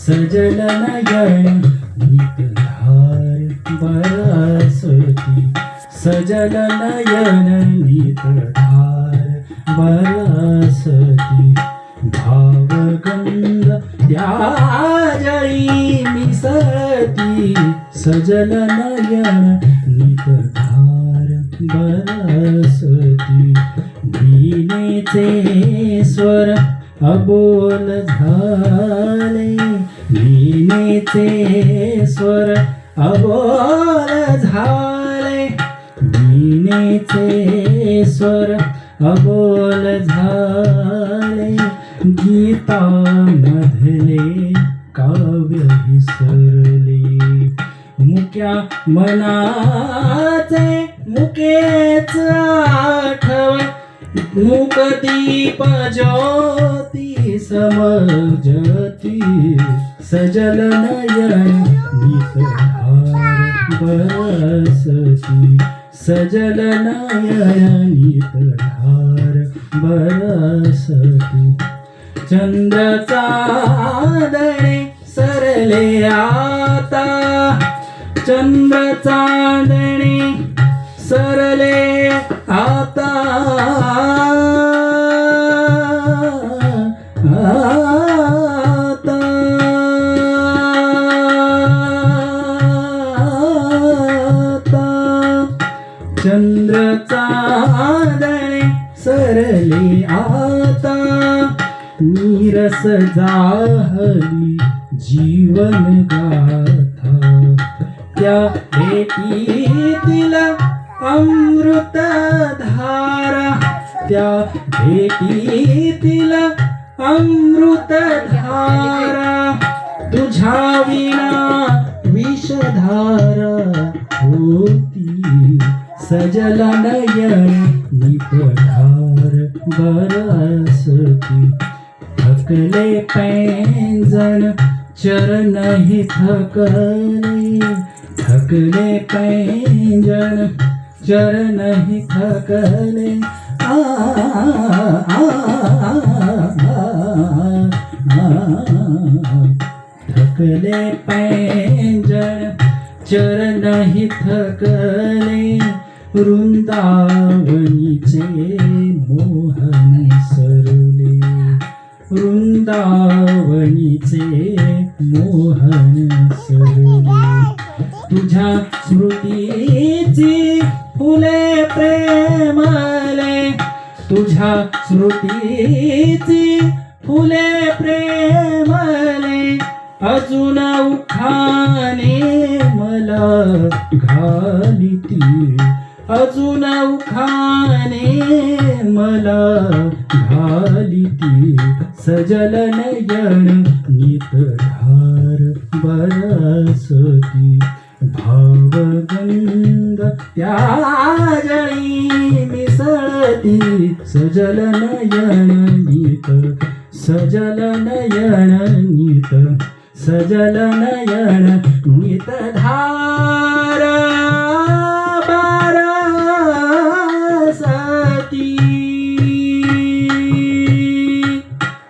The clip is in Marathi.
सजल नयन नितधार बरसती सजल नयन नितधार बरसती भावगंध त्याजळी मिसळती सजल नयन नितधार बरसती वीणेचे स्वर अबोल झाले वीणेचे स्वर अबोल झाले वीणेचे स्वर अबोल झाले गीतामधले काव्य विसरले मुक्या मनाचे मुकेच आठवण मूकदीप ज्योती समजती सजल नयन नितधार बरसती सजल नयन नितधार बरसती चंद्र चांदणे सरले आता चंद्र चांदणे सरले आता चंद्र चांदणे सरले आता नीरस जाहली जीवन गाथा त्या भेटीतील अमृत धारा त्या भेटीतील अमृत धारा तुझ्या विना विषधारा होती सजल नयन नितधार बरसती थकले पैंजण चरण ही थकले थकले पैंजण चरण ही थकले थकले पैंजण चरण ही थकले वृंदावनीचे मोहन सरले वृंदावनीचे मोहन सरले तुझ्या स्मृतीची फुले प्रेमले तुझ्या स्मृतीची फुले प्रेमले अजून उखाणे मला घालिती अजून उखाणे मला घालिती सजल नयन नितधार बरसती भावगंध त्याजळी मिसळती सजल नयन नीत सजल नयन नीत सजल नयन नितधार